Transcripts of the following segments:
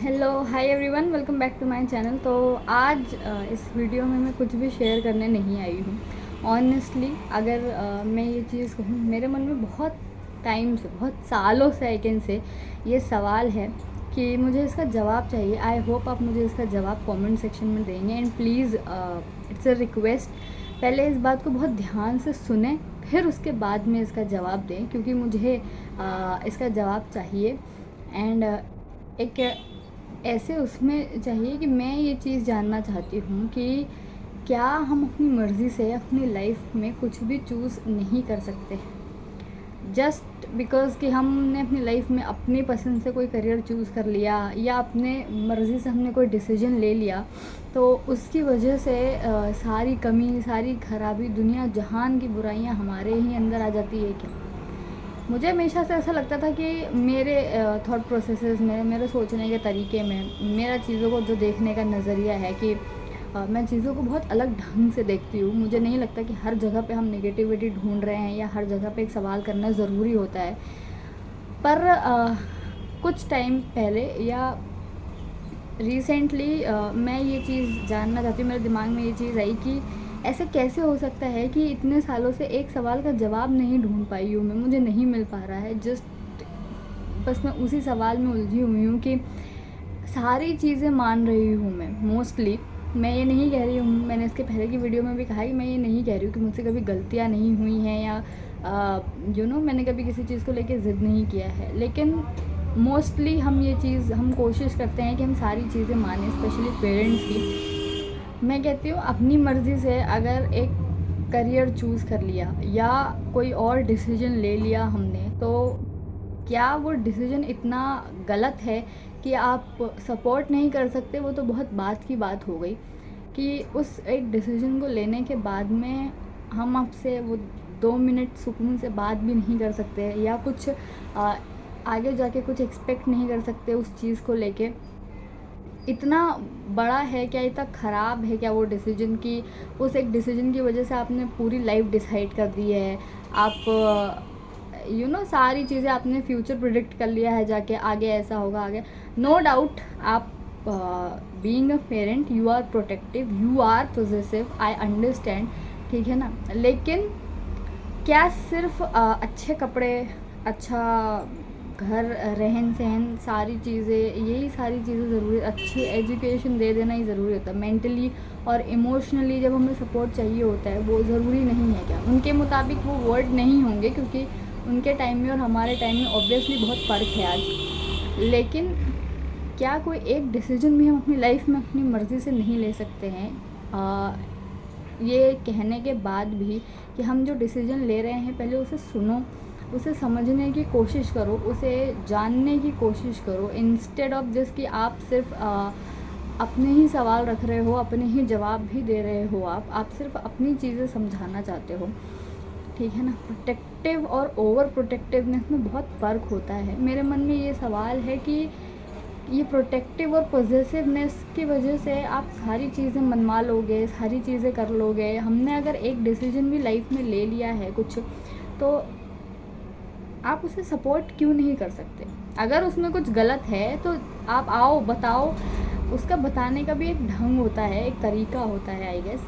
Hello hi everyone, welcome back to my channel. तो आज इस वीडियो में मैं कुछ भी शेयर करने नहीं आई हूँ। ऑनेस्टली अगर मैं ये चीज़ कहूँ, मेरे मन में बहुत टाइम से, बहुत सालों से आई कैन से ये सवाल है कि मुझे इसका जवाब चाहिए। आई होप आप मुझे इसका जवाब कमेंट सेक्शन में देंगे। And please it's a request, पहले इस बात को बहुत ध्यान से सुने, फिर उसके बाद में इसका जवाब दें, क्योंकि मुझे इसका जवाब चाहिए। एंड एक ऐसे उसमें चाहिए कि मैं ये चीज़ जानना चाहती हूँ कि क्या हम अपनी मर्ज़ी से अपनी लाइफ में कुछ भी चूज़ नहीं कर सकते जस्ट बिकॉज़ कि हमने अपनी लाइफ में अपनी पसंद से कोई करियर चूज़ कर लिया या अपने मर्ज़ी से हमने कोई डिसीजन ले लिया, तो उसकी वजह से सारी कमी, सारी खराबी, दुनिया जहान की बुराइयां हमारे ही अंदर आ जाती है क्या? मुझे हमेशा से ऐसा लगता था कि मेरे थॉट प्रोसेसेस में, मेरे सोचने के तरीके में, मेरा चीज़ों को जो देखने का नज़रिया है कि मैं चीज़ों को बहुत अलग ढंग से देखती हूँ। मुझे नहीं लगता कि हर जगह पे हम नेगेटिविटी ढूंढ रहे हैं या हर जगह पे एक सवाल करना ज़रूरी होता है। पर कुछ टाइम पहले या रिसेंटली मैं ये चीज़ जानना चाहती हूँ, मेरे दिमाग में ये चीज़ आई कि ऐसे कैसे हो सकता है कि इतने सालों से एक सवाल का जवाब नहीं ढूंढ पाई हूँ मैं, मुझे नहीं मिल पा रहा है। जस्ट बस मैं उसी सवाल में उलझी हुई हूँ कि सारी चीज़ें मान रही हूँ मैं मोस्टली। मैं ये नहीं कह रही हूँ, मैंने इसके पहले की वीडियो में भी कहा कि मैं ये नहीं कह रही हूँ कि मुझसे कभी गलतियाँ नहीं हुई हैं या मैंने कभी किसी चीज़ को लेके ज़िद नहीं किया है, लेकिन मोस्टली हम कोशिश करते हैं कि हम सारी चीज़ें मानें, स्पेशली पेरेंट्स की। मैं कहती हूँ अपनी मर्ज़ी से अगर एक करियर चूज़ कर लिया या कोई और डिसीजन ले लिया हमने, तो क्या वो डिसीजन इतना गलत है कि आप सपोर्ट नहीं कर सकते? वो तो बहुत बात की बात हो गई कि उस एक डिसीजन को लेने के बाद में हम आपसे वो 2 मिनट सुकून से बात भी नहीं कर सकते या कुछ आगे जाके कुछ एक्सपेक्ट नहीं कर सकते उस चीज़ को लेके। इतना बड़ा है क्या, इतना ख़राब है क्या वो डिसीजन कि उस एक डिसीजन की वजह से आपने पूरी लाइफ डिसाइड कर दी है। आप सारी चीज़ें आपने फ्यूचर प्रिडिक्ट कर लिया है जाके, आगे ऐसा होगा, आगे नो डाउट आप being a parent you are protective, you are positive, I understand, ठीक है ना। लेकिन क्या सिर्फ अच्छे कपड़े, अच्छा घर, रहन सहन, सारी चीज़ें, यही सारी चीज़ें ज़रूरी, अच्छी एजुकेशन दे देना ही ज़रूरी होता है? मेंटली और इमोशनली जब हमें सपोर्ट चाहिए होता है, वो ज़रूरी नहीं है क्या? उनके मुताबिक वो वर्ड नहीं होंगे, क्योंकि उनके टाइम में और हमारे टाइम में ऑब्वियसली बहुत फ़र्क है आज। लेकिन क्या कोई एक डिसीजन भी हम अपनी लाइफ में अपनी मर्ज़ी से नहीं ले सकते हैं? ये कहने के बाद भी कि हम जो डिसीजन ले रहे हैं, पहले उसे सुनो, उसे समझने की कोशिश करो, उसे जानने की कोशिश करो, इंस्टेड ऑफ दिस कि आप सिर्फ अपने ही सवाल रख रहे हो, अपने ही जवाब भी दे रहे हो। आप सिर्फ अपनी चीज़ें समझाना चाहते हो, ठीक है ना। प्रोटेक्टिव और ओवर प्रोटेक्टिवनेस में बहुत फ़र्क होता है। मेरे मन में ये सवाल है कि ये प्रोटेक्टिव और पॉजिटिवनेस की वजह से आप सारी चीज़ें मनवा लोगे, सारी चीज़ें कर लोगे। हमने अगर एक डिसीजन भी लाइफ में ले लिया है कुछ, तो आप उसे सपोर्ट क्यों नहीं कर सकते? अगर उसमें कुछ गलत है तो आप आओ, बताओ। उसका बताने का भी एक ढंग होता है, एक तरीका होता है, आई गेस।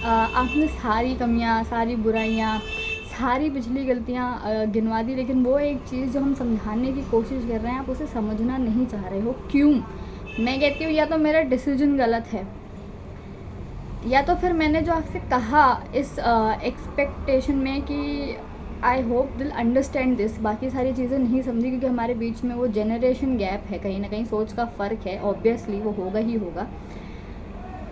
आपने सारी कमियां, सारी बुराइयां, सारी पिछली गलतियां गिनवा दी, लेकिन वो एक चीज़ जो हम समझाने की कोशिश कर रहे हैं, आप उसे समझना नहीं चाह रहे हो। क्यों? मैं कहती हूँ या तो मेरा डिसीजन गलत है, या तो फिर मैंने जो आपसे कहा इस एक्सपेक्टेशन में कि आई होप दिल अंडरस्टैंड दिस, बाकी सारी चीज़ें नहीं समझी, क्योंकि हमारे बीच में वो जनरेशन गैप है, कहीं ना कहीं सोच का फ़र्क है, ऑब्वियसली वो होगा ही होगा।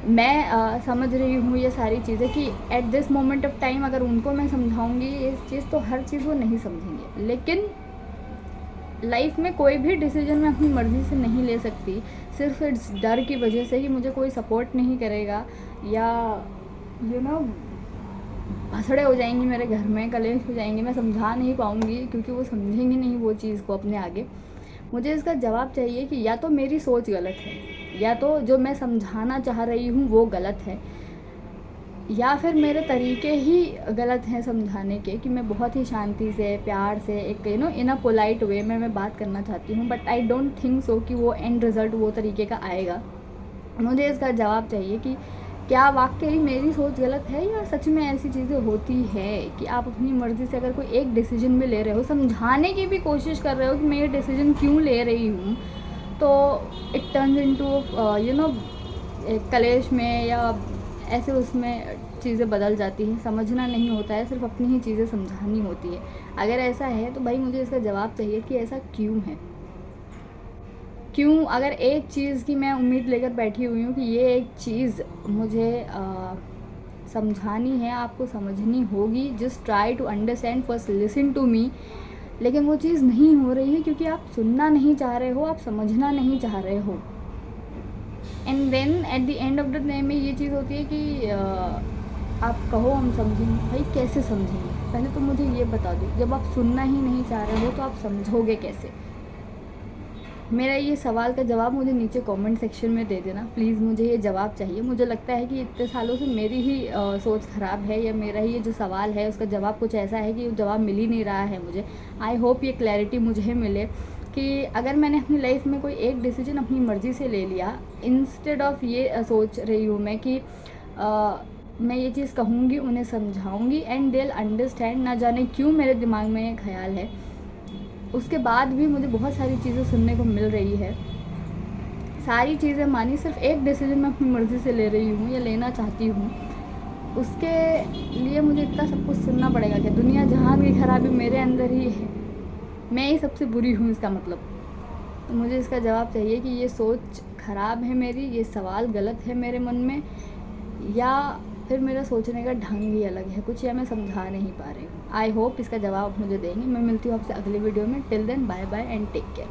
मैं समझ रही हूँ ये सारी चीज़ें कि at this moment of time अगर उनको मैं समझाऊंगी ये चीज़, तो हर चीज़ वो नहीं समझेंगे। लेकिन लाइफ में कोई भी डिसीजन मैं अपनी मर्ज़ी से नहीं ले सकती, सिर्फ इस डर की वजह से कि मुझे कोई सपोर्ट नहीं करेगा या भसड़े हो जाएंगी मेरे घर में, कलेश हो जाएंगी, मैं समझा नहीं पाऊँगी, क्योंकि वो समझेंगे नहीं वो चीज़ को अपने आगे। मुझे इसका जवाब चाहिए कि या तो मेरी सोच गलत है, या तो जो मैं समझाना चाह रही हूँ वो गलत है, या फिर मेरे तरीके ही गलत हैं समझाने के, कि मैं बहुत ही शांति से, प्यार से, एक इन अ पोलाइट वे में मैं बात करना चाहती हूँ, but I don't think so कि वो एंड रिज़ल्ट वो तरीके का आएगा। मुझे इसका जवाब चाहिए कि क्या वाकई मेरी सोच गलत है, या सच में ऐसी चीज़ें होती है कि आप अपनी मर्ज़ी से अगर कोई एक डिसीजन भी ले रहे हो, समझाने की भी कोशिश कर रहे हो कि मैं ये डिसीजन क्यों ले रही हूँ, तो इट टर्न्स इनटू कलेश में, या ऐसे उसमें चीज़ें बदल जाती हैं। समझना नहीं होता है, सिर्फ अपनी ही चीज़ें समझानी होती है। अगर ऐसा है तो भाई मुझे इसका जवाब चाहिए कि ऐसा क्यों है। क्यों, अगर एक चीज़ की मैं उम्मीद लेकर बैठी हुई हूँ कि ये एक चीज़ मुझे समझानी है, आपको समझनी होगी, just try to understand, first listen to me, लेकिन वो चीज़ नहीं हो रही है क्योंकि आप सुनना नहीं चाह रहे हो, आप समझना नहीं चाह रहे हो। And then at the end of the day में ये चीज़ होती है कि आप कहो हम समझेंगे, भाई कैसे समझेंगे? पहले तो मुझे ये बता दो, जब आप सुनना ही नहीं चाह रहे हो तो आप समझोगे कैसे? मेरा ये सवाल का जवाब मुझे नीचे कमेंट सेक्शन में दे देना प्लीज़, मुझे ये जवाब चाहिए। मुझे लगता है कि इतने सालों से मेरी ही सोच ख़राब है, या मेरा ही ये जो सवाल है उसका जवाब कुछ ऐसा है कि जवाब मिल ही नहीं रहा है मुझे। आई होप ये क्लैरिटी मुझे मिले कि अगर मैंने अपनी लाइफ में कोई एक डिसीजन अपनी मर्ज़ी से ले लिया, इंस्टेड ऑफ ये सोच रही हूँ मैं कि मैं ये चीज़ कहूँगी, उन्हें समझाऊँगी एंड दे विल अंडरस्टैंड, ना जाने क्यों मेरे दिमाग में ये ख्याल है, उसके बाद भी मुझे बहुत सारी चीज़ें सुनने को मिल रही है। सारी चीज़ें मानी, सिर्फ एक डिसीजन मैं अपनी मर्ज़ी से ले रही हूँ या लेना चाहती हूँ, उसके लिए मुझे इतना सब कुछ सुनना पड़ेगा क्या? दुनिया जहान की खराबी मेरे अंदर ही है, मैं ही सबसे बुरी हूँ इसका मतलब। तो मुझे इसका जवाब चाहिए कि ये सोच ख़राब है मेरी, ये सवाल गलत है मेरे मन में, या फिर मेरा सोचने का ढंग ही अलग है कुछ, या मैं समझा नहीं पा रही हूँ। आई होप इसका जवाब आप मुझे देंगे। मैं मिलती हूँ आपसे अगली वीडियो में। Till then bye bye and take care.